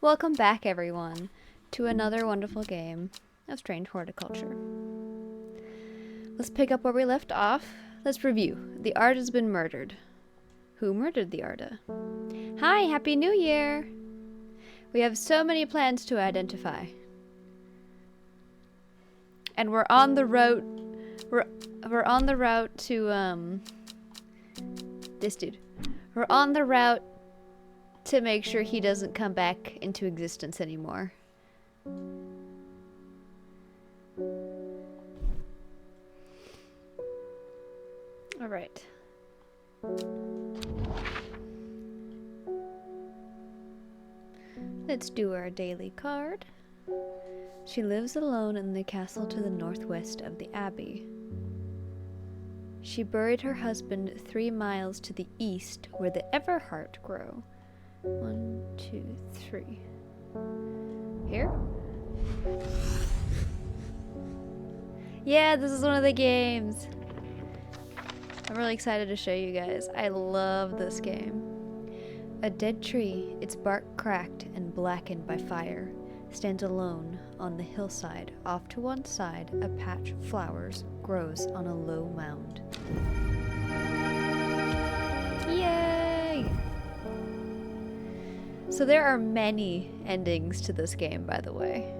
Welcome back, everyone, to another wonderful game of Strange Horticulture. Let's pick up where we left off. Let's review. The Arda's been murdered. Who murdered the Arda? Hi, Happy New Year! We have so many plans to identify. And we're on the route... We're on the route to, this dude. We're on the route to make sure he doesn't come back into existence anymore. Alright. Let's do our daily card. She lives alone in the castle to the northwest of the abbey. She buried her husband 3 miles to the east where the Everheart grow. 1, 2, 3. Here? Yeah, this is one of the games. I'm really excited to show you guys. I love this game. A dead tree, its bark cracked and blackened by fire, stands alone on the hillside. Off to one side, a patch of flowers grows on a low mound. Yay! So there are many endings to this game, by the way.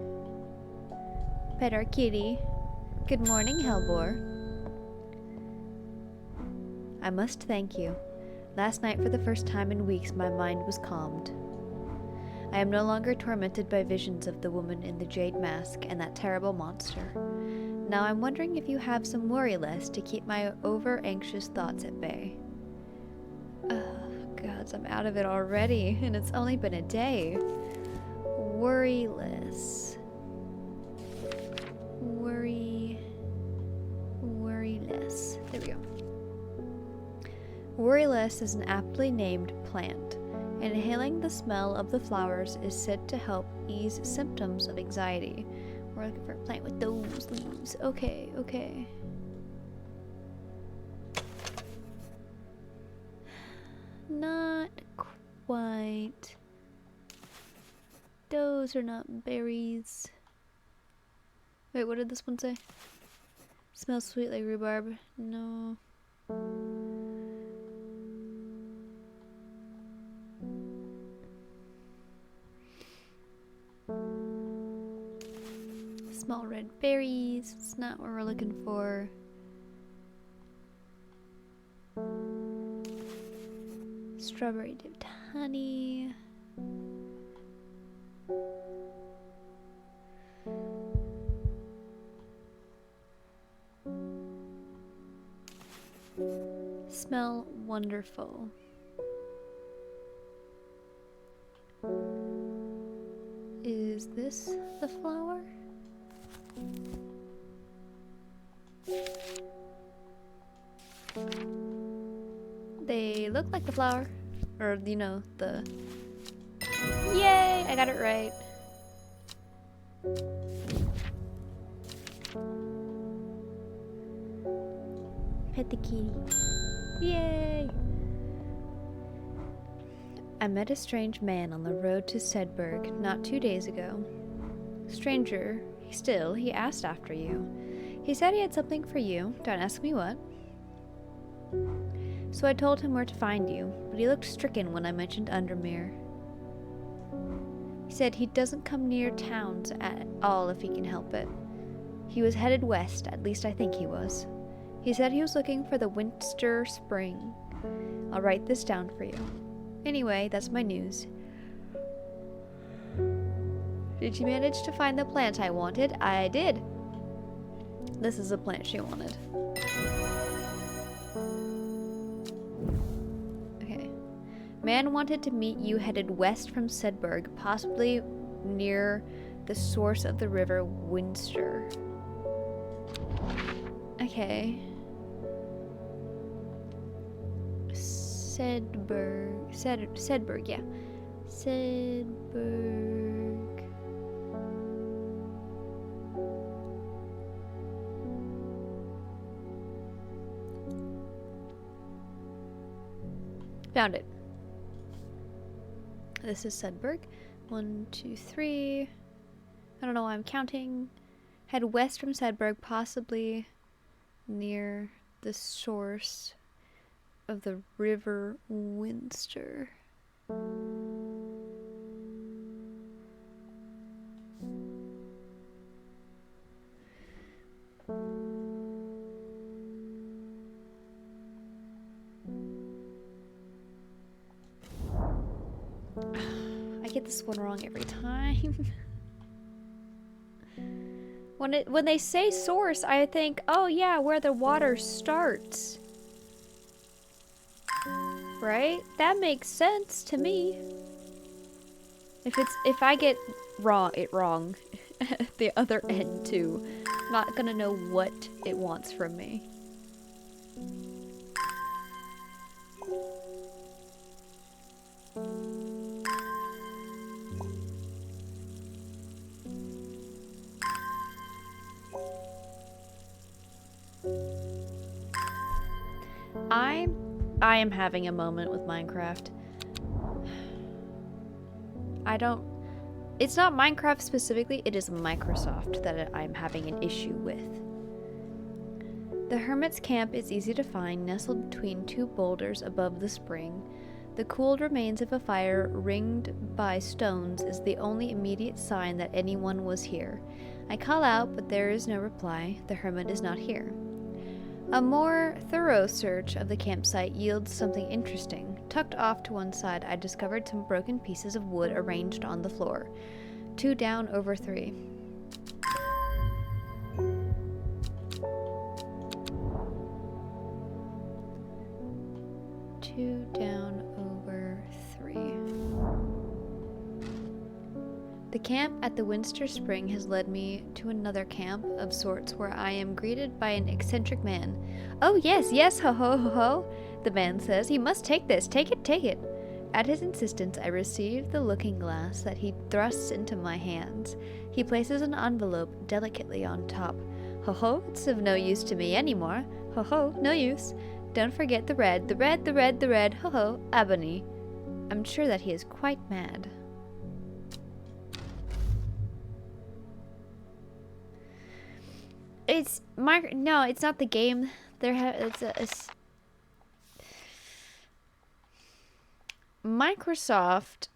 Pet our kitty. Good morning, Hellbore. I must thank you. Last night, for the first time in weeks, my mind was calmed. I am no longer tormented by visions of the woman in the jade mask and that terrible monster. Now I'm wondering if you have some worry less to keep my over-anxious thoughts at bay. Gods, I'm out of it already, and it's only been a day. Worryless. Worryless. There we go. Worryless is an aptly named plant. Inhaling the smell of the flowers is said to help ease symptoms of anxiety. We're looking for a plant with those leaves. Okay, okay. Not quite. Those are not berries. Wait, what did this one say? Smells sweet like rhubarb. No. Small red berries. It's not what we're looking for. Strawberry dipped honey. Smell wonderful. Is this the flower? They look like the flower. Or, you know, the... Yay! I got it right. Pet the kitty. Yay! I met a strange man on the road to Sedberg not 2 days ago. Stranger, he asked after you. He said he had something for you. Don't ask me what. So I told him where to find you, but he looked stricken when I mentioned Undermere. He said he doesn't come near towns at all if he can help it. He was headed west, at least I think he was. He said he was looking for the Winter Spring. I'll write this down for you. Anyway, that's my news. Did you manage to find the plant I wanted? I did. This is the plant she wanted. Okay. Man wanted to meet you headed west from Sedberg, possibly near the source of the river Winster. Okay. Sedberg, yeah. Sedberg. Found it. This is Sedberg. 1, 2, 3. I don't know why I'm counting. Head west from Sedberg, possibly near the source of the River Winster. I get this one wrong every time. When they say source, I think, oh yeah, where the water starts. Right? That makes sense to me. If I get it wrong at the other end too, I'm not gonna know what it wants from me. I am having a moment with Minecraft. It's not Minecraft specifically, it is Microsoft that I'm having an issue with. The hermit's camp is easy to find, nestled between two boulders above the spring. The cooled remains of a fire ringed by stones is the only immediate sign that anyone was here. I call out, but there is no reply. The hermit is not here. A more thorough search of the campsite yields something interesting. Tucked off to one side, I discovered some broken pieces of wood arranged on the floor. 2 down over 3. Two down over 3. The camp at the Winster Spring has led me to another camp of sorts where I am greeted by an eccentric man. Oh yes, yes, ho ho ho ho, the man says. You must take this, take it, take it. At his insistence, I receive the looking glass that he thrusts into my hands. He places an envelope delicately on top. Ho ho, it's of no use to me anymore. Ho ho, no use. Don't forget the red, the red, the red, the red, ho ho, ebony. I'm sure that he is quite mad. No, it's not the game. Microsoft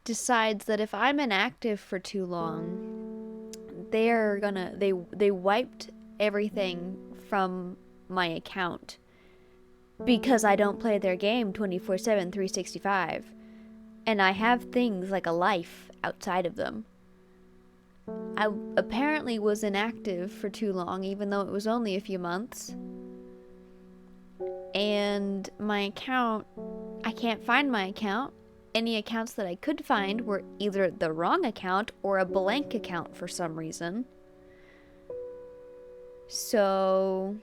decides that if I'm inactive for too long, they wiped everything from my account because I don't play their game 24/7, 365, and I have things like a life outside of them. I apparently was inactive for too long, even though it was only a few months. And my account, I can't find my account. Any accounts that I could find were either the wrong account or a blank account for some reason. So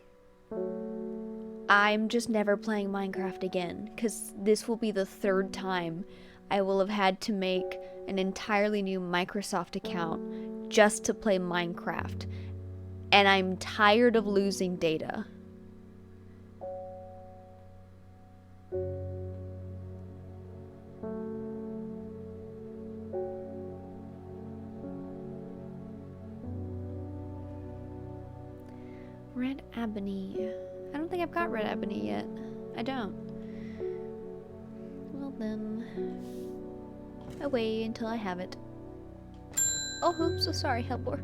I'm just never playing Minecraft again, because this will be the 3rd time I will have had to make an entirely new Microsoft account just to play Minecraft, and I'm tired of losing data. Red ebony. I don't think I've got red ebony yet. I don't. Well then, away until I have it. Oh, I'm so sorry, Helbor.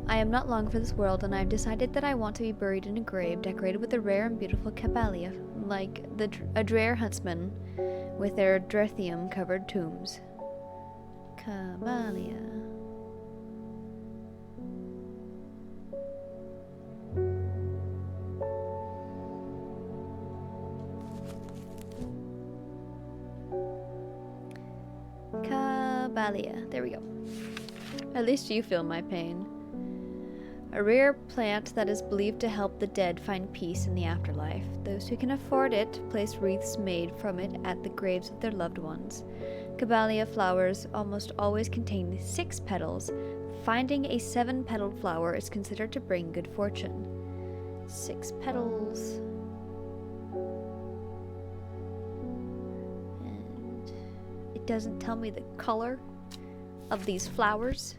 I am not long for this world, and I have decided that I want to be buried in a grave decorated with a rare and beautiful caballia, like the Adrere huntsmen with their Drethium-covered tombs. Caballia. Caballia. There we go. At least you feel my pain. A rare plant that is believed to help the dead find peace in the afterlife. Those who can afford it place wreaths made from it at the graves of their loved ones. Caballia flowers almost always contain 6 petals. Finding a 7-petaled flower is considered to bring good fortune. 6 petals. And it doesn't tell me the color of these flowers.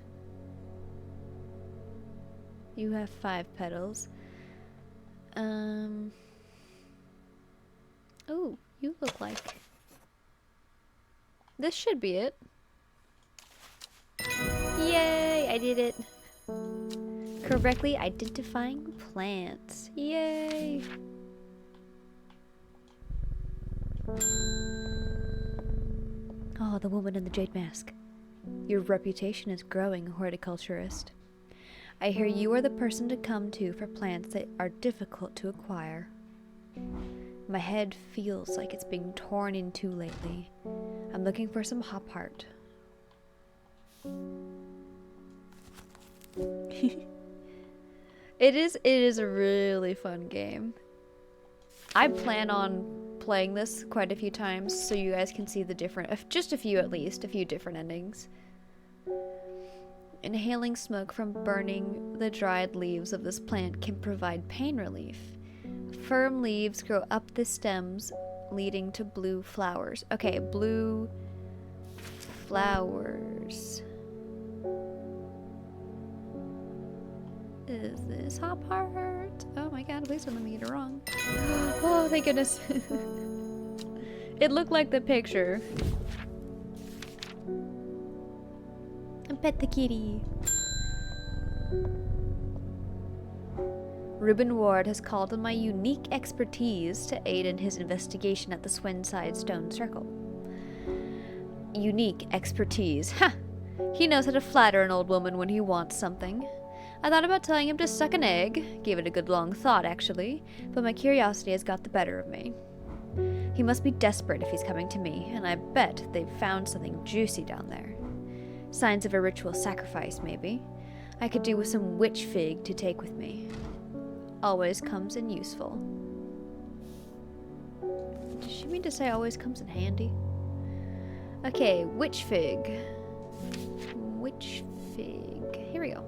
You have 5 petals. Oh, you look like... This should be it. Yay, I did it. Correctly identifying plants. Yay. Oh, the woman in the jade mask. Your reputation is growing, horticulturist. I hear you are the person to come to for plants that are difficult to acquire. My head feels like it's being torn in two lately. I'm looking for some hop heart. It is a really fun game. I plan on playing this quite a few times so you guys can see the different, just a few at least, a few different endings. Inhaling smoke from burning the dried leaves of this plant can provide pain relief. Firm leaves grow up the stems, leading to blue flowers. Okay, blue flowers. Is this hop heart? Oh my god, please don't let me get it wrong. Oh, thank goodness. It looked like the picture. Pet the kitty. Reuben Ward has called on my unique expertise to aid in his investigation at the Swenside Stone Circle. Unique expertise. Ha! He knows how to flatter an old woman when he wants something. I thought about telling him to suck an egg. Gave it a good long thought, actually. But my curiosity has got the better of me. He must be desperate if he's coming to me, and I bet they've found something juicy down there. Signs of a ritual sacrifice, maybe. I could do with some witch fig to take with me. Always comes in useful. Does she mean to say always comes in handy? Okay, witch fig. Witch fig. Here we go.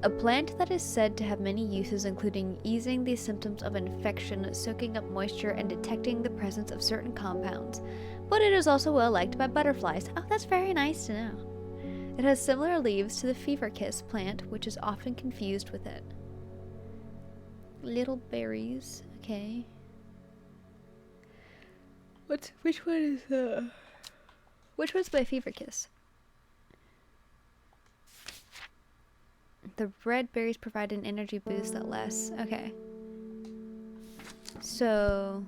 A plant that is said to have many uses, including easing the symptoms of infection, soaking up moisture, and detecting the presence of certain compounds. But it is also well liked by butterflies. Oh, that's very nice to know. It has similar leaves to the fever kiss plant, which is often confused with it. Little berries. Okay. Which one is which one's my fever kiss? The red berries provide an energy boost that lasts. Okay. So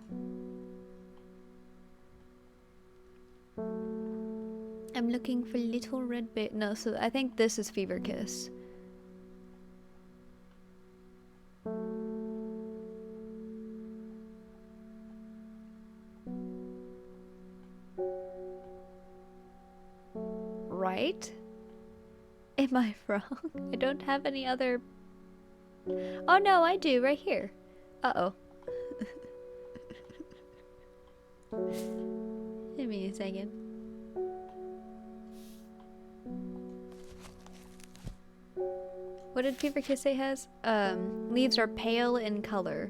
I'm looking for little red berry. No, so I think this is fever kiss. Right? Am I wrong? I don't have any other... Oh no, I do, right here. Uh-oh. Give me a second. What did Fever Kiss say has? Leaves are pale in color.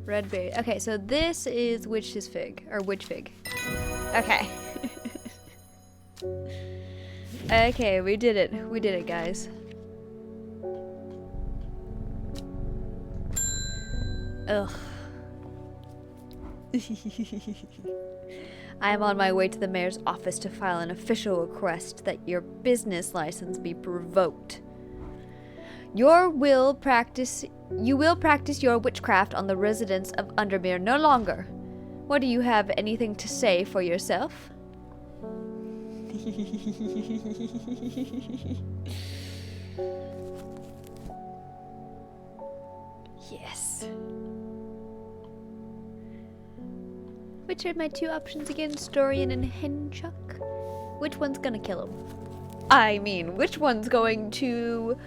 Red berry. Okay, so this is witch's fig. Or witch fig. Okay. Okay, we did it. We did it, guys. Ugh. I am on my way to the mayor's office to file an official request that your business license be revoked. You will practice your witchcraft on the residents of Undermere no longer. What, do you have anything to say for yourself? Yes. Which are my two options again? Storian and Henchuck? Which one's gonna kill him? I mean, which one's going to...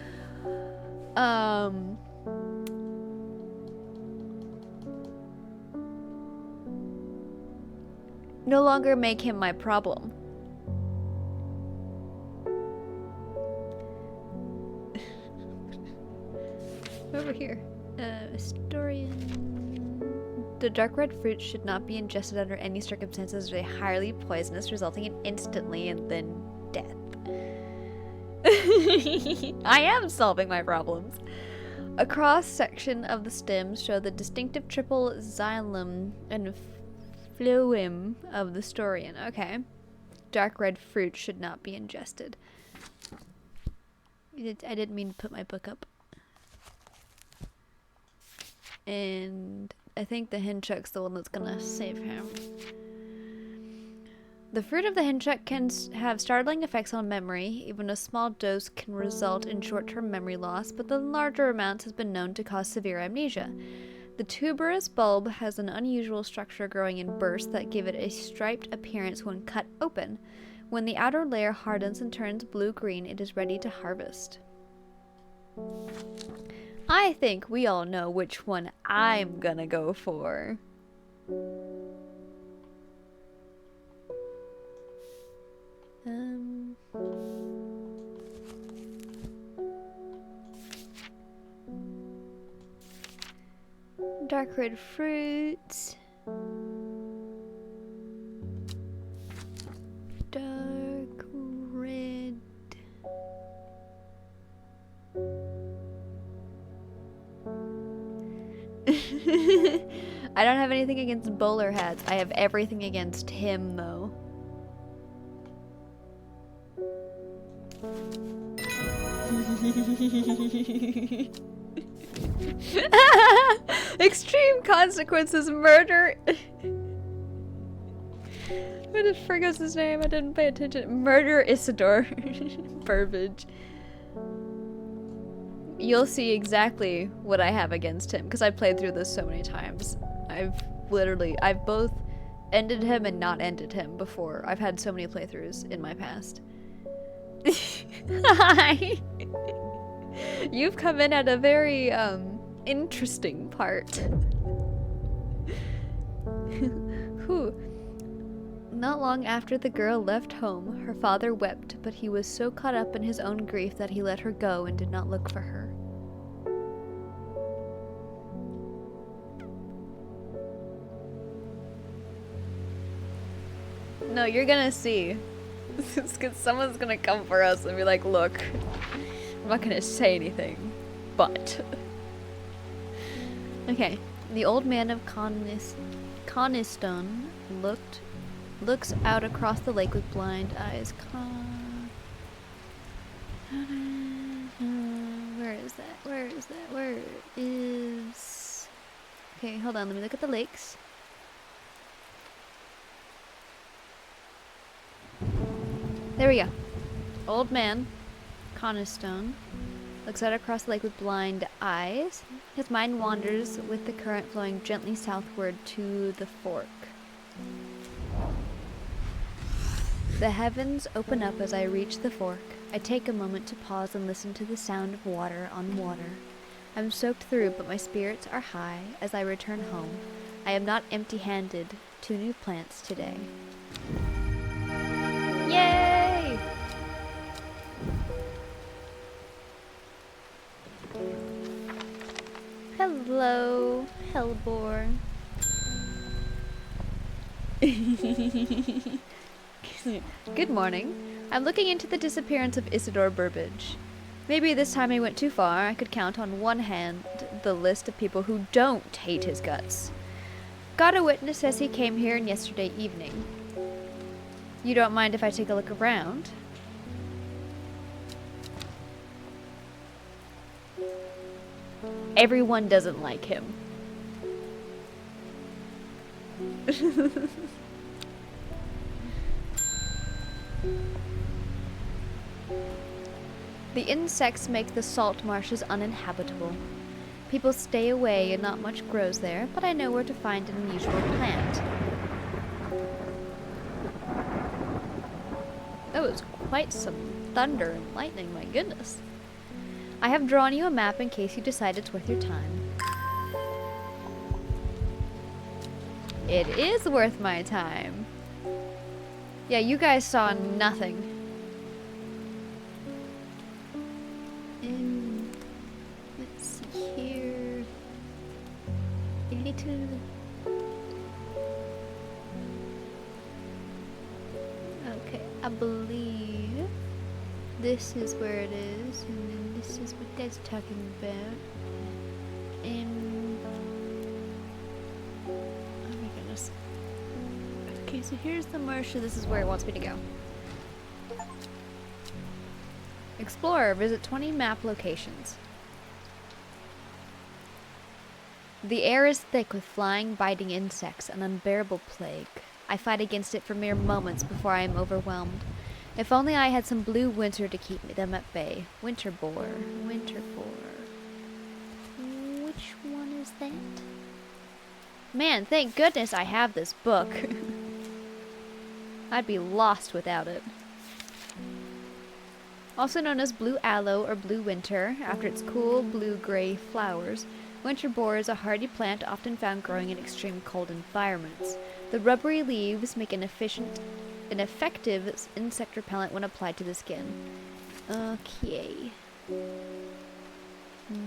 no longer make him my problem. Over here. Storian. The dark red fruit should not be ingested under any circumstances. They're highly poisonous, resulting in instantly and then death. I am solving my problems. A cross section of the stems show the distinctive triple xylem and phloem of the Storian. Okay. Dark red fruit should not be ingested. I didn't mean to put my book up. And I think the Hinchuck's the one that's gonna save him. The fruit of the Hinchuck can have startling effects on memory. Even a small dose can result in short-term memory loss, but the larger amounts has been known to cause severe amnesia. The tuberous bulb has an unusual structure growing in bursts that give it a striped appearance when cut open. When the outer layer hardens and turns blue-green, it is ready to harvest. I think we all know which one I'm gonna go for. Dark red fruits. Dark red. I don't have anything against bowler hats. I have everything against him, though. Extreme consequences, murder. What the frick was his name? I didn't pay attention. Murder Isidore. Burbage. You'll see exactly what I have against him, because I've played through this so many times. I've both ended him and not ended him before. I've had so many playthroughs in my past. Hi! You've come in at a very, interesting part. Whew. Not long after the girl left home, her father wept, but he was so caught up in his own grief that he let her go and did not look for her. No, you're gonna see. It's 'cause someone's gonna come for us and be like, look, I'm not gonna say anything, but... Okay, the old man of Coniston looks out across the lake with blind eyes. Where is that? Where is that? Where is... Okay, hold on, let me look at the lakes. There we go. Old man, Coniston, looks out across the lake with blind eyes. His mind wanders with the current flowing gently southward to the fork. The heavens open up as I reach the fork. I take a moment to pause and listen to the sound of water on water. I'm soaked through, but my spirits are high as I return home. I am not empty-handed. 2 new plants today. Yay! Hello, Hellborn. Good morning. I'm looking into the disappearance of Isidore Burbage. Maybe this time I went too far. I could count on one hand the list of people who don't hate his guts. Got a witness says he came here yesterday evening. You don't mind if I take a look around? Everyone doesn't like him. The insects make the salt marshes uninhabitable. People stay away and not much grows there, but I know where to find an unusual plant. That was quite some thunder and lightning, my goodness. I have drawn you a map in case you decide it's worth your time. It is worth my time. Yeah, you guys saw nothing. Let's see here. 82. I believe this is where it is, and then this is what that's talking about. Oh my goodness. Okay, so here's the marsh. This is where it wants me to go. Explorer, visit 20 map locations. The air is thick with flying, biting insects, an unbearable plague. I fight against it for mere moments before I am overwhelmed. If only I had some blue winter to keep them at bay. Winter boar. Winter boar. Which one is that? Man, thank goodness I have this book. I'd be lost without it. Also known as blue aloe or blue winter, after its cool blue-gray flowers, winter boar is a hardy plant often found growing in extreme cold environments. The rubbery leaves make an effective insect repellent when applied to the skin. Okay.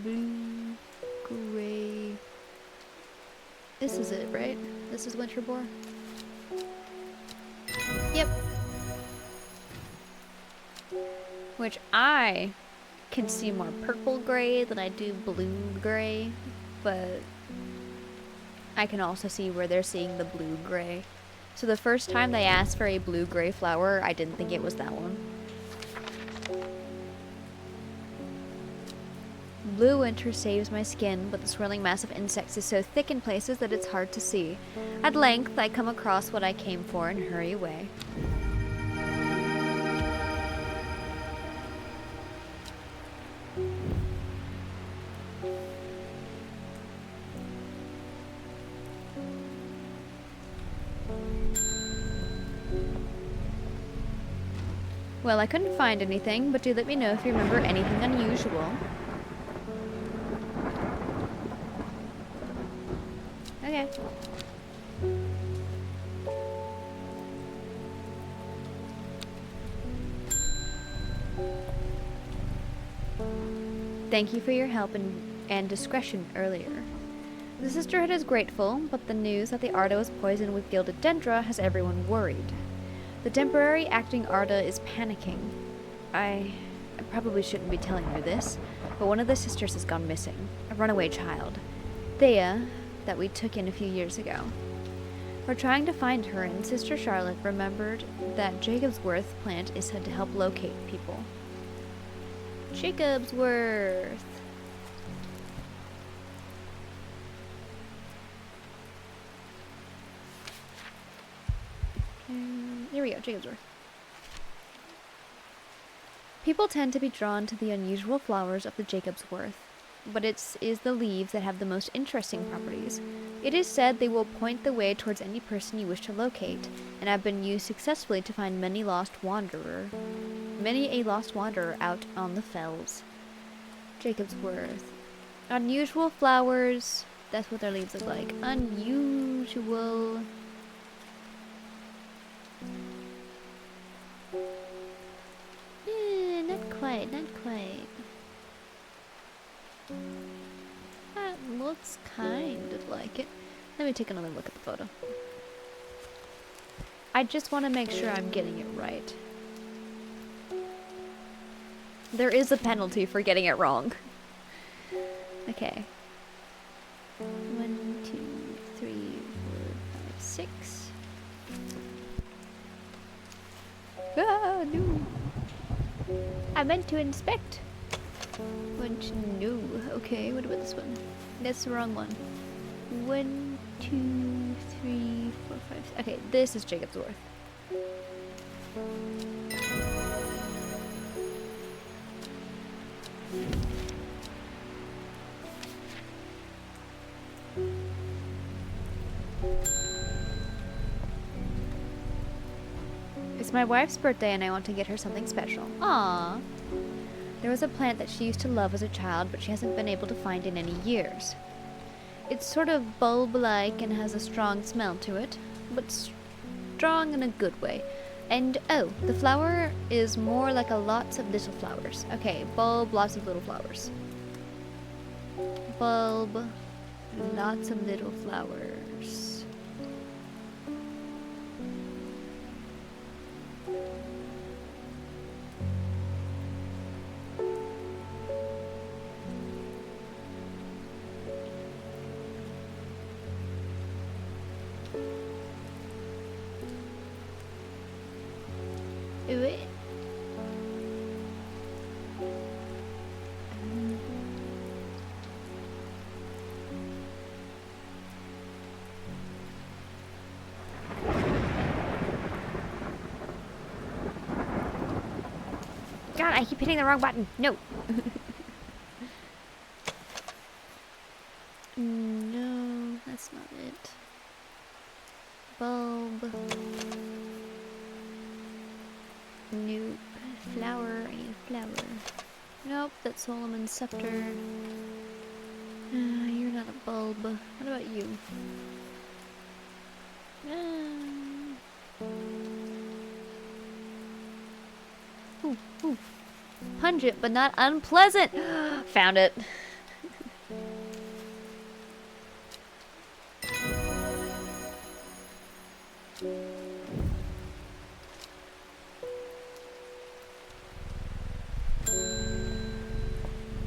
Blue, gray. This is it, right? This is winter boar? Yep. Which I can see more purple gray than I do blue gray, but I can also see where they're seeing the blue gray. So the first time they asked for a blue gray flower, I didn't think it was that one. Blue winter saves my skin, but the swirling mass of insects is so thick in places that it's hard to see. At length, I come across what I came for and hurry away. Well, I couldn't find anything, but do let me know if you remember anything unusual. Okay. Thank you for your help and discretion earlier. The sisterhood is grateful, but the news that the Arda was poisoned with gilded dendra has everyone worried. The temporary acting Arda is panicking. I probably shouldn't be telling you this, but one of the sisters has gone missing. A runaway child. Thea, that we took in a few years ago. We're trying to find her, and Sister Charlotte remembered that Jacobsworth plant is said to help locate people. Jacobsworth! Here we go, Jacobsworth. People tend to be drawn to the unusual flowers of the Jacobsworth, but it is the leaves that have the most interesting properties. It is said they will point the way towards any person you wish to locate, and have been used successfully to find many a lost wanderer out on the fells. Jacobsworth. Unusual flowers. That's what their leaves look like. Unusual. Not quite. That looks kind of like it. Let me take another look at the photo. I just want to make sure I'm getting it right. There is a penalty for getting it wrong. Okay. 1, 2, 3, 4, 5, 6. Ah, no. I meant to inspect. No. Okay, what about this one? That's the wrong one. 1, 2, 3, 4, 5. Okay, this is Jacobsworth. It's my wife's birthday and I want to get her something special. Aww. There was a plant that she used to love as a child, but she hasn't been able to find in any years. It's sort of bulb-like and has a strong smell to it, but strong in a good way. And, oh, the flower is more like a lots of little flowers. Okay, bulb, lots of little flowers. Bulb, lots of little flowers. Ooh. God, I keep hitting the wrong button. No. No, that's not it. Bulb. Nope. Flower. I need a flower. Nope, that's Solomon's scepter. You're not a bulb. What about you? Ooh, ooh. Pungent, but not unpleasant. Found it.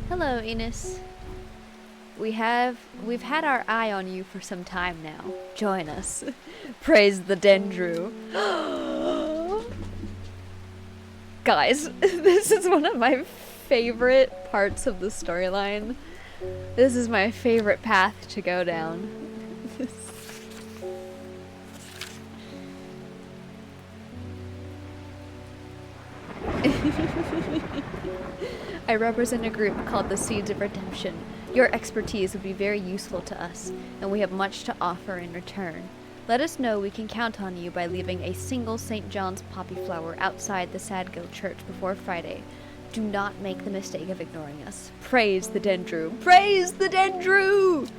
Hello, Enos. We've had our eye on you for some time now. Join us. Praise the Dendru. Guys, this is one of my favorite parts of the storyline. This is my favorite path to go down. I represent a group called the Seeds of Redemption. Your expertise would be very useful to us, and we have much to offer in return. Let us know we can count on you by leaving a single St. John's poppy flower outside the Sadgill Church before Friday. Do not make the mistake of ignoring us. Praise the Dendru. Praise the Dendru!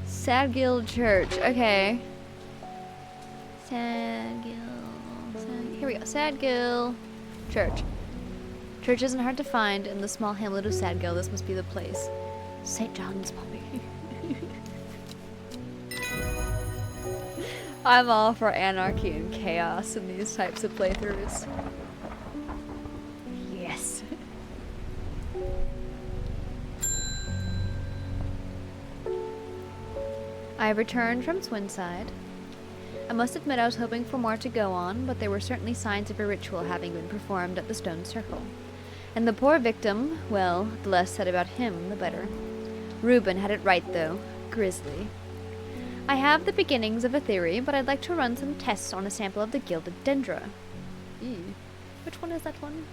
Sadgill Church. Okay. Here we go. Sadgill Church. Church isn't hard to find in the small hamlet of Sadgill. This must be the place. St. John's poppy. I'm all for anarchy and chaos in these types of playthroughs. Yes. I have returned from Swinside. I must admit I was hoping for more to go on, but there were certainly signs of a ritual having been performed at the stone circle. And the poor victim, well, the less said about him, the better. Reuben had it right, though. Grisly. I have the beginnings of a theory, but I'd like to run some tests on a sample of the gilded dendra. Ew. Which one is that one?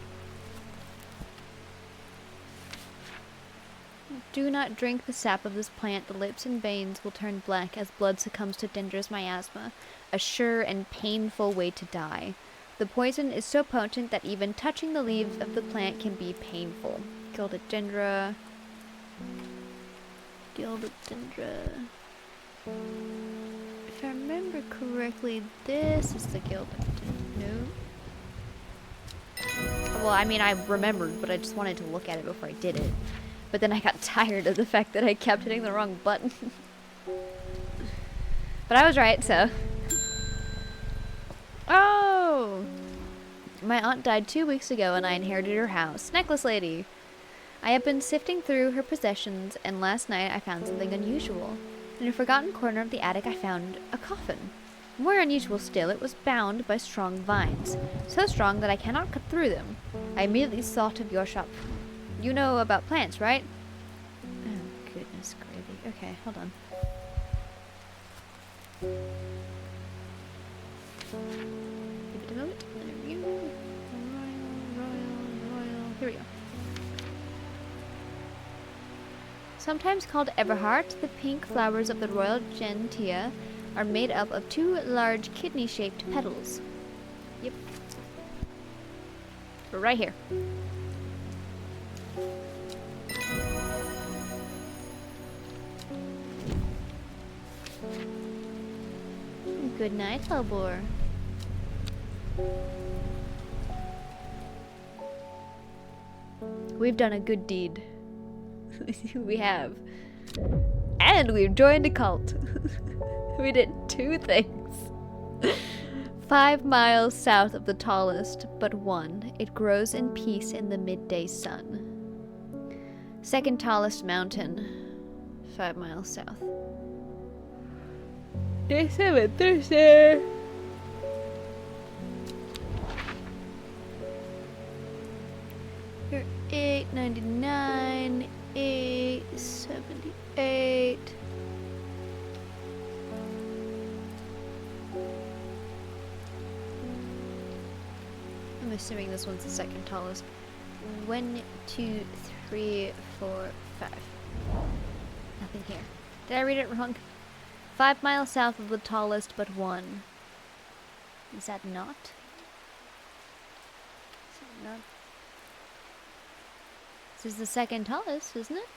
Do not drink the sap of this plant. The lips and veins will turn black as blood succumbs to dendra's miasma. A sure and painful way to die. The poison is so potent that even touching the leaves of the plant can be painful. Gilded dendra. Gilded dendra. If I remember correctly, this is the gilded dendra. No. Well, I mean, I remembered, but I just wanted to look at it before I did it. But then I got tired of the fact that I kept hitting the wrong button. But I was right, so. Oh! My aunt died 2 weeks ago and I inherited her house. Necklace lady! I have been sifting through her possessions and last night I found something unusual. In a forgotten corner of the attic I found a coffin. More unusual still, it was bound by strong vines. So strong that I cannot cut through them. I immediately thought of your shop. You know about plants, right? Oh, goodness gravy. Okay, hold on. Give it a moment. There we go. Royal. Here we go. Sometimes called Everhart, the pink flowers of the royal gentian are made up of 2 large kidney-shaped petals. Yep. Right here. Good night, Hellbore. We've done a good deed. We have. And we've joined a cult. We did 2 things. 5 miles south of the tallest but one, it grows in peace in the midday sun. Second tallest mountain, 5 miles south. Day 7, Thursday. 99, 8, 78. I'm assuming this one's the second tallest. 1, 2, 3, 4, 5. Nothing here. Did I read it wrong? 5 miles south of the tallest but one. Is that not? Is it not? This is the second tallest, isn't it?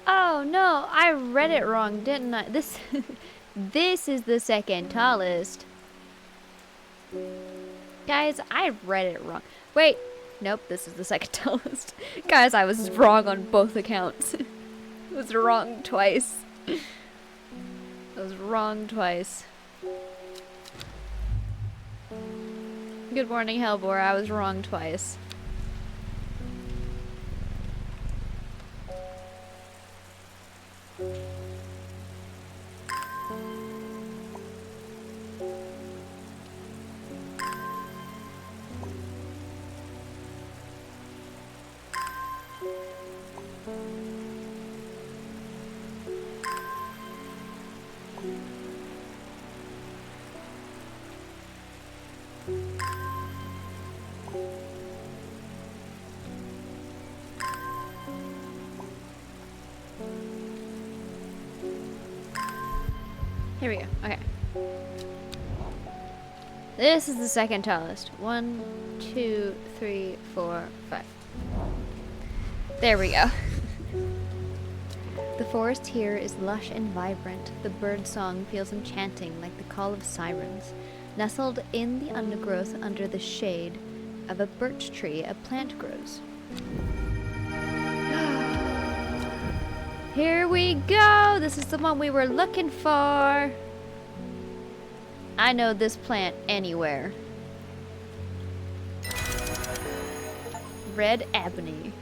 Oh no, I read it wrong, didn't I? This this is the second tallest. Guys, I read it wrong. Wait, nope, this is the second tallest. Guys, I was wrong on both accounts. I was wrong twice. I was wrong twice. Good morning, Hellbore. I was wrong twice. Here we go. Okay. This is the second tallest. 1, 2, 3, 4, 5. There we go. The forest here is lush and vibrant. The bird song feels enchanting like the call of sirens. Nestled in the undergrowth under the shade of a birch tree, a plant grows. Here we go! This is the one we were looking for! I know this plant anywhere. Red ebony.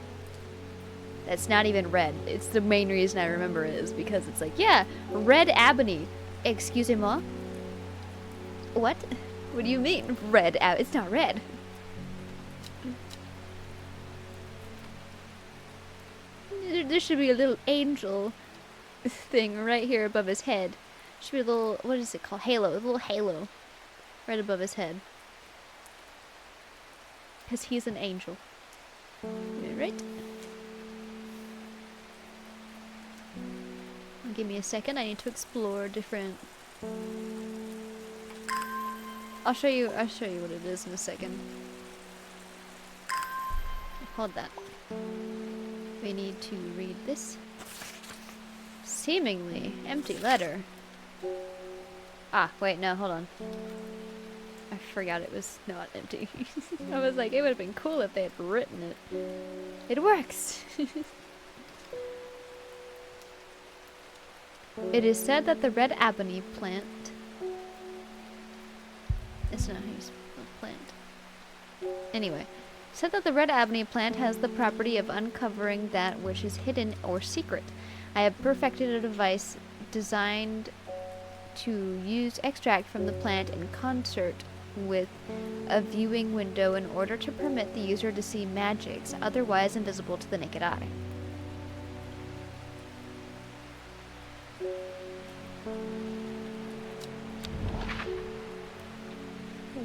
That's not even red. It's the main reason I remember it is because it's like, yeah, red ebony. Excusez-moi? What? What do you mean, red ebony? It's not red. There should be a little angel thing right here above his head. Should be a little, what is it called? Halo. A little halo right above his head. Because he's an angel. Right? Give me a second. I need to explore different... I'll show you what it is in a second. Hold that. We need to read this. Seemingly empty letter. Ah, wait, no, hold on. I forgot it was not empty. I was like, it would have been cool if they had written it. It works! It is said that the red ebony plant... It's not how you spell plant. Anyway. Said that the red ebony plant has the property of uncovering that which is hidden or secret. I have perfected a device designed to use extract from the plant in concert with a viewing window in order to permit the user to see magics otherwise invisible to the naked eye.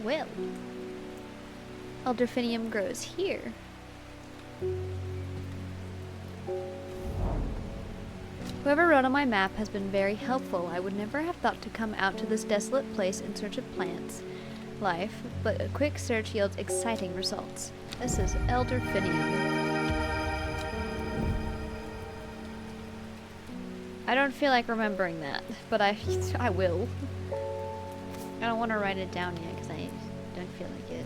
Well, Elderfinium grows here. Whoever wrote on my map has been very helpful. I would never have thought to come out to this desolate place in search of plants life, but a quick search yields exciting results. This is Elderfinium. I don't feel like remembering that, but I will. I don't want to write it down yet because I don't feel like it.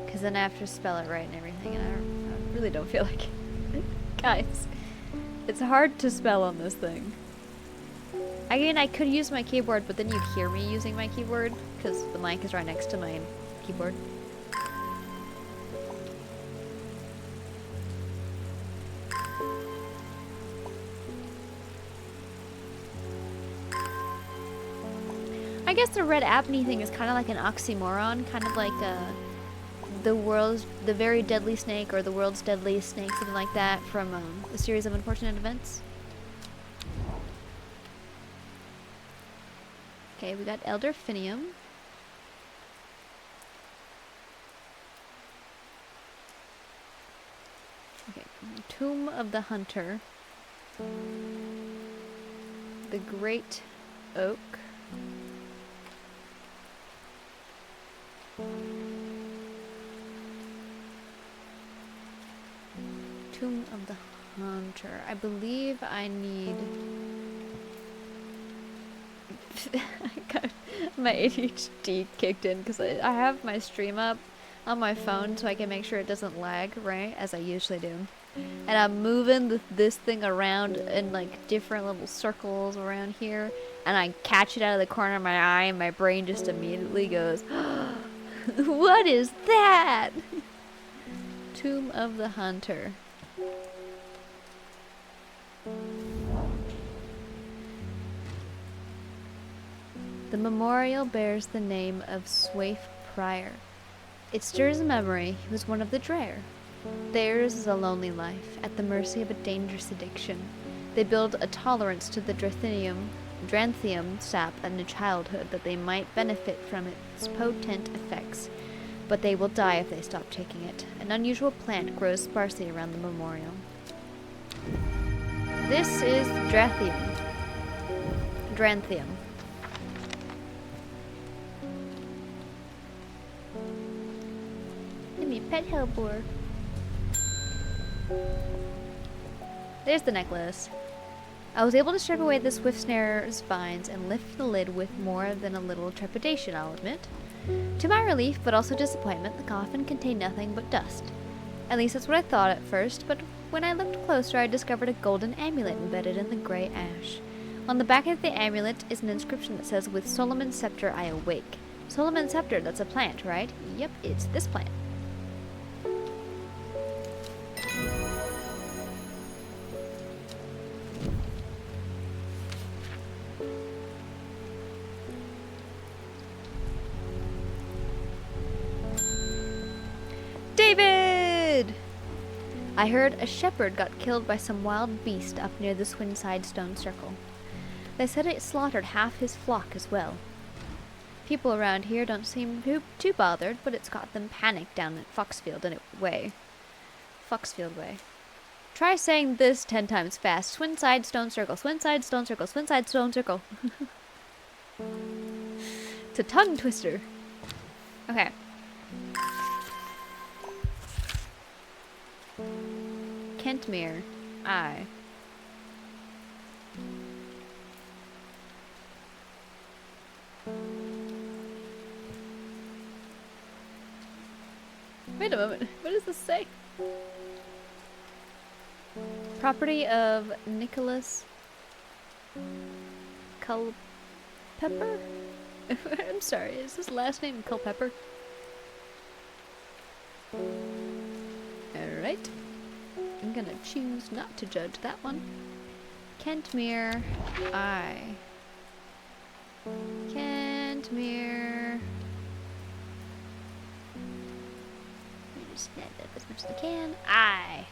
Because then I have to spell it right and everything, and I really don't feel like it. Guys, it's hard to spell on this thing. I mean, I could use my keyboard, but then you'd hear me using my keyboard, because the mic is right next to my keyboard. I guess the red apnea thing is kind of like an oxymoron, kind of like the very deadly snake, or the world's deadliest snake, something like that, from a series of unfortunate events. Okay, we got Elder Finium. Okay, Tomb of the Hunter. The Great Oak. Tomb of the Hunter. I believe I need... I got my ADHD kicked in because I have my stream up on my phone so I can make sure it doesn't lag, right? As I usually do. And I'm moving this thing around in like different little circles around here, and I catch it out of the corner of my eye, and my brain just immediately goes, what is that? Tomb of the Hunter. The memorial bears the name of Swaif Prior. It stirs a memory. He was one of the Dreyer. Theirs is a lonely life, at the mercy of a dangerous addiction. They build a tolerance to the Dranthium sap in childhood that they might benefit from its potent effects, but they will die if they stop taking it. An unusual plant grows sparsely around the memorial. This is Dranthium. Give me pet helper. There's the necklace. I was able to strip away the swift snare's vines and lift the lid with more than a little trepidation, I'll admit. To my relief, but also disappointment, the coffin contained nothing but dust. At least that's what I thought at first, but when I looked closer I discovered a golden amulet embedded in the grey ash. On the back of the amulet is an inscription that says, "With Solomon's scepter I awake." Solomon's scepter, that's a plant, right? Yep, it's this plant. David! I heard a shepherd got killed by some wild beast up near the Swinside Stone Circle. They said it slaughtered half his flock as well. People around here don't seem too bothered, but it's got them panicked down at Foxfield Way. Foxfield Way. Try saying this 10 times fast. Swinside Stone Circle, Swinside Stone Circle, Swinside Stone Circle. It's a tongue twister. Okay. Kentmere. I. Wait a moment. What does this say? Property of Nicholas Culpepper? I'm sorry, is his last name Culpepper? Alright. I'm gonna choose not to judge that one. Kentmere. I. Kentmere. Let me just snap that up as much as I can. I.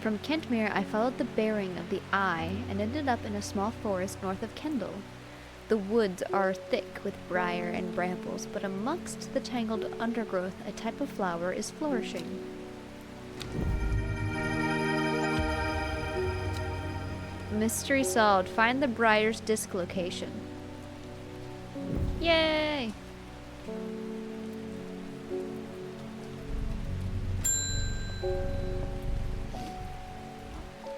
From Kentmere, I followed the bearing of the eye and ended up in a small forest north of Kendal. The woods are thick with briar and brambles, but amongst the tangled undergrowth, a type of flower is flourishing. Mystery solved. Find the briar's dislocation. Yay!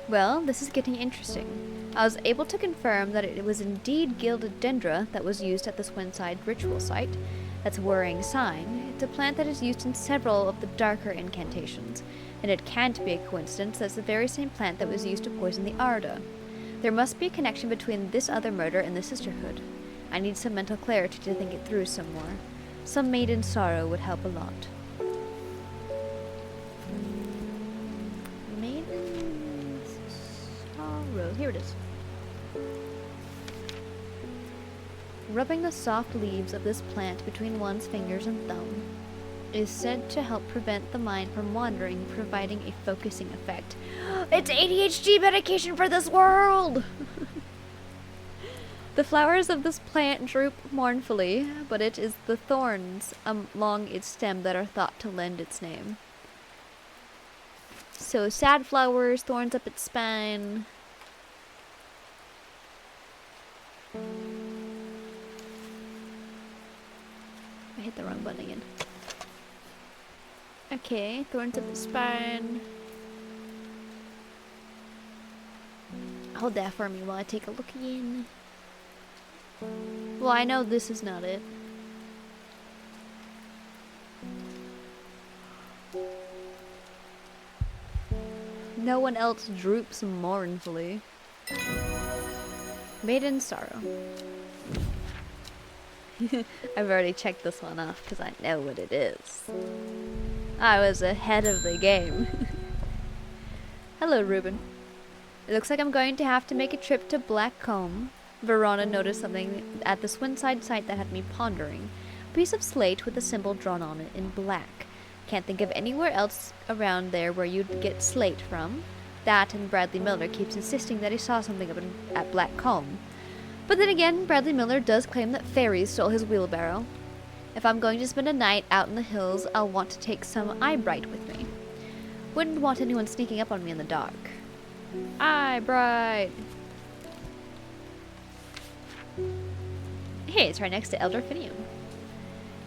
Well, this is getting interesting. I was able to confirm that it was indeed gilded dendra that was used at the Swinside ritual site. That's a worrying sign. It's a plant that is used in several of the darker incantations, and it can't be a coincidence that it's the very same plant that was used to poison the Arda. There must be a connection between this other murder and the Sisterhood. I need some mental clarity to think it through some more. Some maiden sorrow would help a lot. Maiden sorrow. Here it is. Rubbing the soft leaves of this plant between one's fingers and thumb is said to help prevent the mind from wandering, providing a focusing effect. It's ADHD medication for this world! The flowers of this plant droop mournfully, but it is the thorns along its stem that are thought to lend its name. So sad flowers, thorns up its spine. I hit the wrong button again. Okay, thorns up the spine. Hold that for me while I take a look again. Well, I know this is not it. No one else droops mournfully. Maiden sorrow. I've already checked this one off because I know what it is. I was ahead of the game. Hello, Ruben. It looks like I'm going to have to make a trip to Blackcomb. Verona noticed something at the Swinside site that had me pondering. A piece of slate with a symbol drawn on it in black. Can't think of anywhere else around there where you'd get slate from. That and Bradley Miller keeps insisting that he saw something up at Blackcomb. But then again, Bradley Miller does claim that fairies stole his wheelbarrow. If I'm going to spend a night out in the hills, I'll want to take some Eyebright with me. Wouldn't want anyone sneaking up on me in the dark. Eyebright! Hey, it's right next to Elderfinium.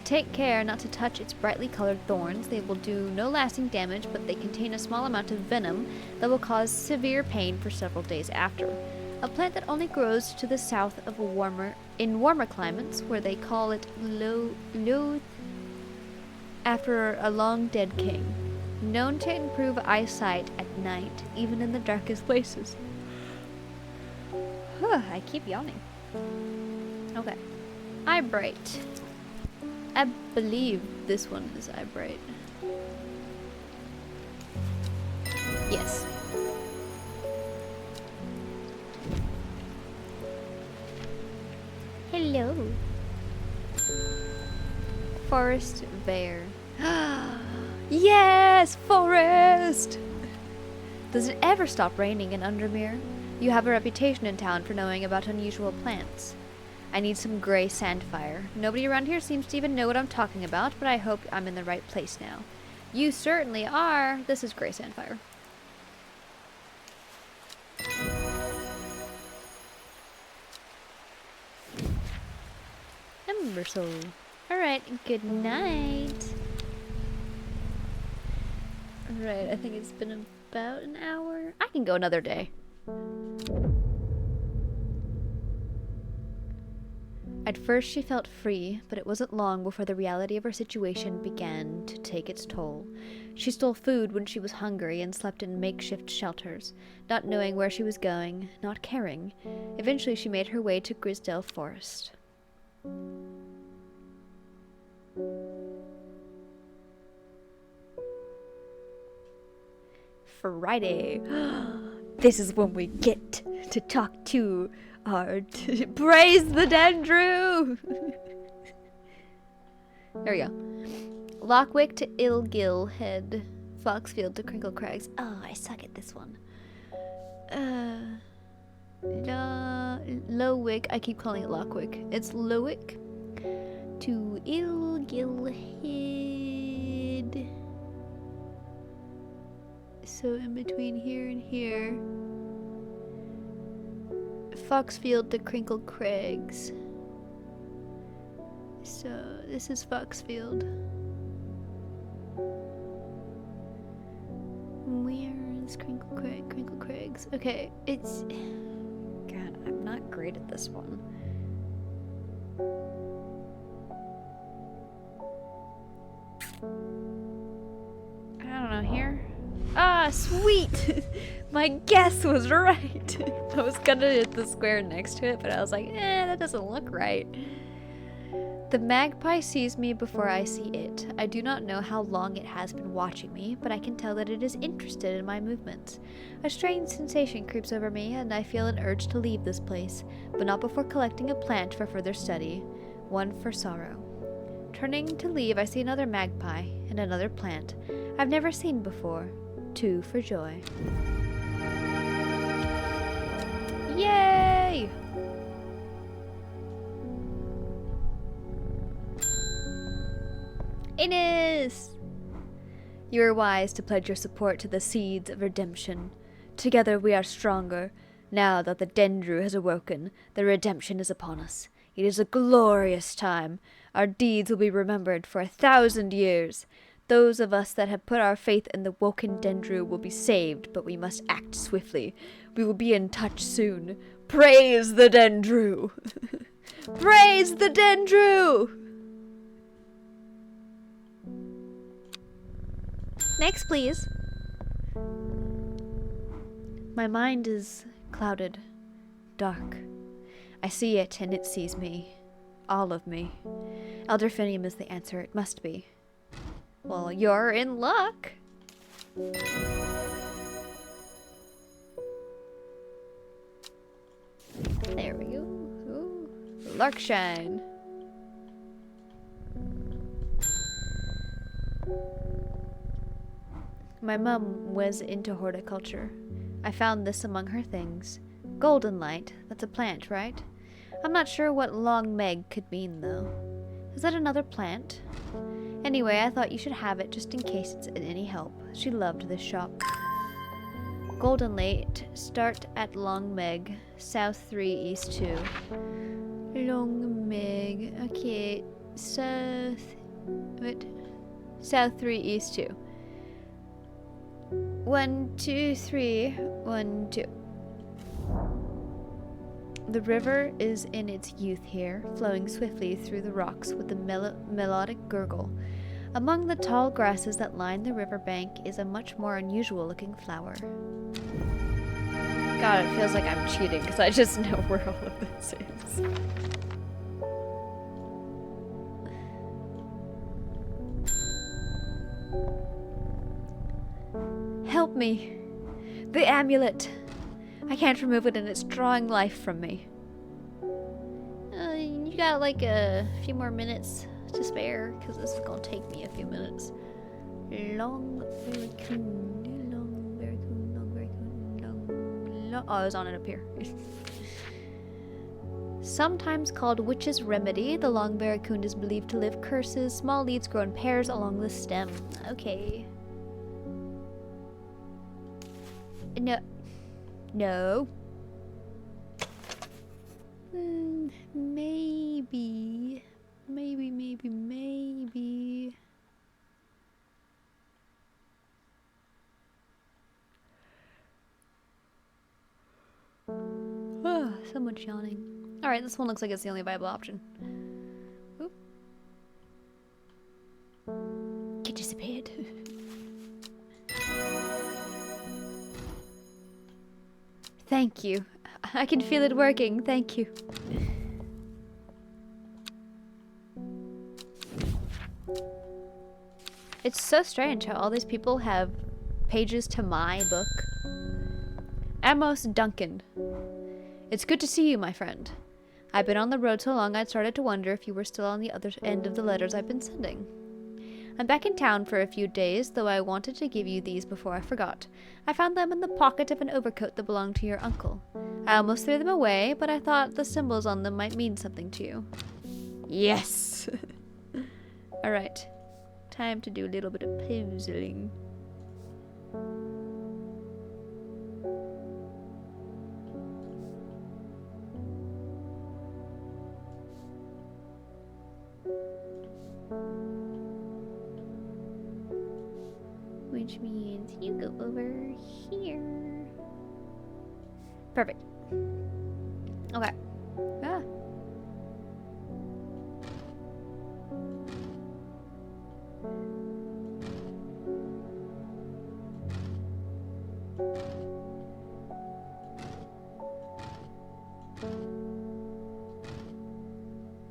Take care not to touch its brightly colored thorns. They will do no lasting damage, but they contain a small amount of venom that will cause severe pain for several days after. A plant that only grows to the south of warmer climates, where they call it Loth after a long dead king. Known to improve eyesight at night, even in the darkest places. I keep yawning. Okay. Eyebright. I believe this one is Eyebright. Yes. Hello. Forest Bear. Yes! Forest! Does it ever stop raining in Undermere? You have a reputation in town for knowing about unusual plants. I need some gray sandfire. Nobody around here seems to even know what I'm talking about, but I hope I'm in the right place now. You certainly are. This is gray sandfire. Embersoul. Alright, good night. Right, I think it's been about an hour. I can go another day. At first she felt free, but it wasn't long before the reality of her situation began to take its toll. She stole food when she was hungry and slept in makeshift shelters, not knowing where she was going, not caring. Eventually she made her way to Grisdale Forest. Friday. This is when we get to talk to our praise the Dandrew. There we go. Lockwick to Ilgill Head. Foxfield to Crinkle Crags. Oh, I suck at this one. Lowick. I keep calling it Lockwick. It's Lowick to Ilgill Head. So in between here and here. Foxfield to Crinkle Crags. So this is Foxfield. Where is Crinkle Crags? Okay, it's... God, I'm not great at this one. out here? Ah, sweet! My guess was right. I was gonna hit the square next to it, but I was like, that doesn't look right. The magpie sees me before I see it. I do not know how long it has been watching me, but I can tell that it is interested in my movements. A strange sensation creeps over me, and I feel an urge to leave this place, but not before collecting a plant for further study. One for sorrow. Turning to leave, I see another magpie and another plant I've never seen before. Two for joy. Yay! Ines! You are wise to pledge your support to the seeds of redemption. Together we are stronger. Now that the Dendru has awoken, the redemption is upon us. It is a glorious time. Our deeds will be remembered for 1,000 years. Those of us that have put our faith in the woken Dendru will be saved, but we must act swiftly. We will be in touch soon. Praise the Dendru! Praise the Dendru! Next, please. My mind is clouded, dark. I see it and it sees me. All of me. Elder Finium is the answer. It must be. Well, you're in luck. There we go. Ooh. Larkshine. My mum was into horticulture. I found this among her things. Golden light. That's a plant, right? I'm not sure what long Meg could mean, though. Is that another plant? Anyway, I thought you should have it just in case it's any help. She loved this shop. Golden light. Start at Long Meg. South 3, East 2. Long Meg. Okay. South... What? South 3, East 2. 1, 2, 3. 1, 2. The river is in its youth here, flowing swiftly through the rocks with a melodic gurgle. Among the tall grasses that line the river bank is a much more unusual looking flower. God, it feels like I'm cheating because I just know where all of this is. Help me. The amulet. I can't remove it and it's drawing life from me. You got like a few more minutes to spare because this is going to take me a few minutes. Long Barracoon, Long Barracoon, Long Barracoon, Long... Oh, I was on it up here. Sometimes called Witch's Remedy, the Long Barracoon is believed to lift curses. Small leaves grow in pairs along the stem. Okay. No. No. Maybe. Oh, so much yawning. Alright, this one looks like it's the only viable option. Oop. It disappeared. Thank you. I can feel it working. Thank you. It's so strange how all these people have pages to my book. Amos Duncan. It's good to see you, my friend. I've been on the road so long I'd started to wonder if you were still on the other end of the letters I've been sending. I'm back in town for a few days, though I wanted to give you these before I forgot. I found them in the pocket of an overcoat that belonged to your uncle. I almost threw them away, but I thought the symbols on them might mean something to you. Yes! Alright. Time to do a little bit of puzzling. Which means you go over here. Perfect. Okay. Ah.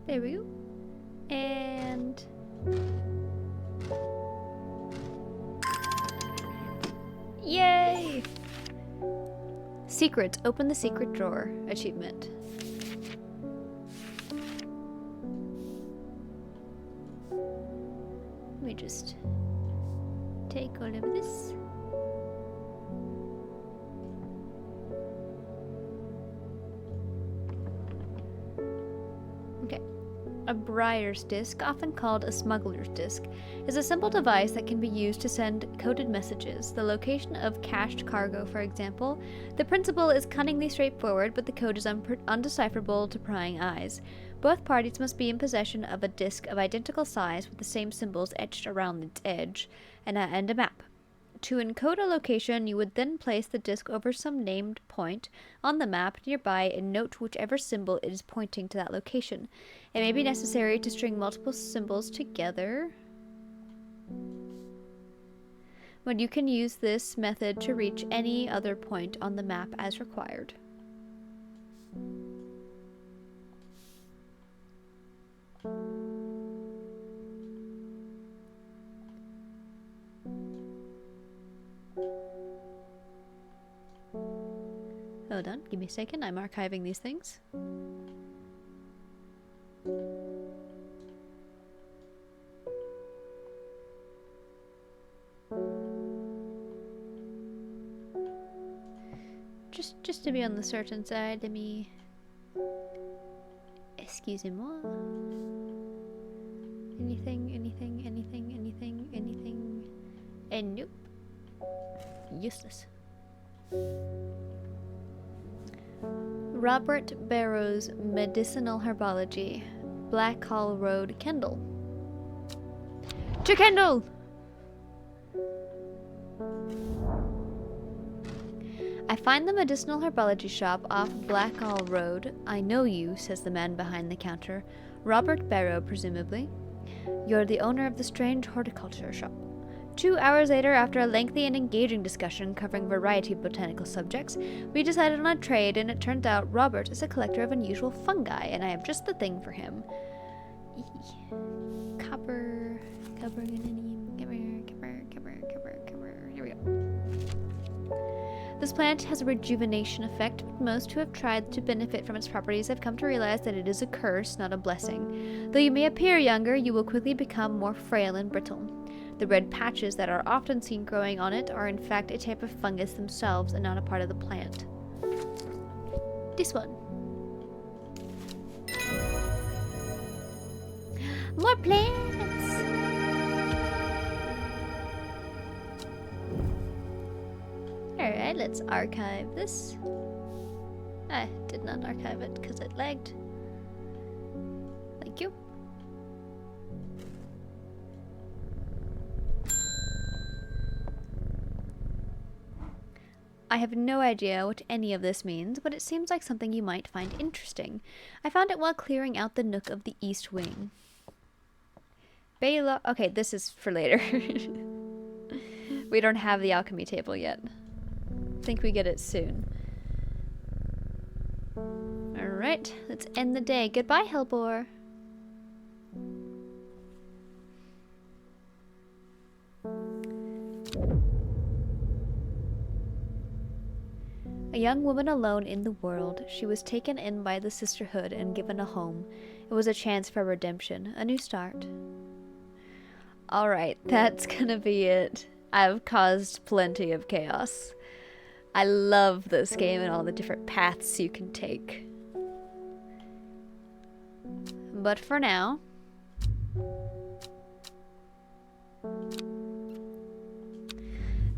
There we go. And yay! Secrets. Open the secret drawer. Achievement. Let me just take all of this. Okay. A Briar's disc, often called a smuggler's disc, is a simple device that can be used to send coded messages, the location of cached cargo, for example. The principle is cunningly straightforward, but the code is undecipherable to prying eyes. Both parties must be in possession of a disc of identical size with the same symbols etched around its edge, and a map. To encode a location, you would then place the disc over some named point on the map nearby and note whichever symbol is pointing to that location. It may be necessary to string multiple symbols together, but you can use this method to reach any other point on the map as required. Hold on, give me a second. I'm archiving these things. Just to be on the certain side, let me... Excusez-moi. Anything. And nope. Useless. Robert Barrow's Medicinal Herbology, Blackhall Road, Kendall. To Kendall! I find the medicinal herbology shop off Blackhall Road. I know you, says the man behind the counter. Robert Barrow, presumably. You're the owner of the strange horticulture shop. 2 hours later, after a lengthy and engaging discussion covering a variety of botanical subjects, we decided on a trade, and it turned out Robert is a collector of unusual fungi, and I have just the thing for him. Copper, here we go. This plant has a rejuvenation effect, but most who have tried to benefit from its properties have come to realize that it is a curse, not a blessing. Though you may appear younger, you will quickly become more frail and brittle. The red patches that are often seen growing on it are in fact a type of fungus themselves and not a part of the plant. This one. More plants! Alright, let's archive this. I did not archive it because it lagged. Thank you. I have no idea what any of this means, but it seems like something you might find interesting. I found it while clearing out the nook of the east wing. Bayla. Okay, this is for later. We don't have the alchemy table yet. I think we get it soon. Alright, let's end the day. Goodbye, Hellbore. A young woman alone in the world, she was taken in by the sisterhood and given a home. It was a chance for redemption, a new start. Alright, that's gonna be it. I've caused plenty of chaos. I love this game and all the different paths you can take. But for now,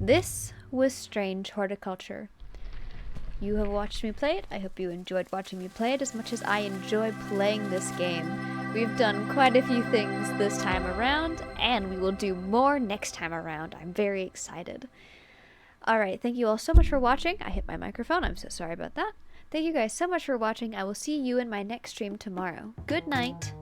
this was Strange Horticulture. You have watched me play it. I hope you enjoyed watching me play it as much as I enjoy playing this game. We've done quite a few things this time around, and we will do more next time around. I'm very excited. Alright, thank you all so much for watching. I hit my microphone. I'm so sorry about that. Thank you guys so much for watching. I will see you in my next stream tomorrow. Good night.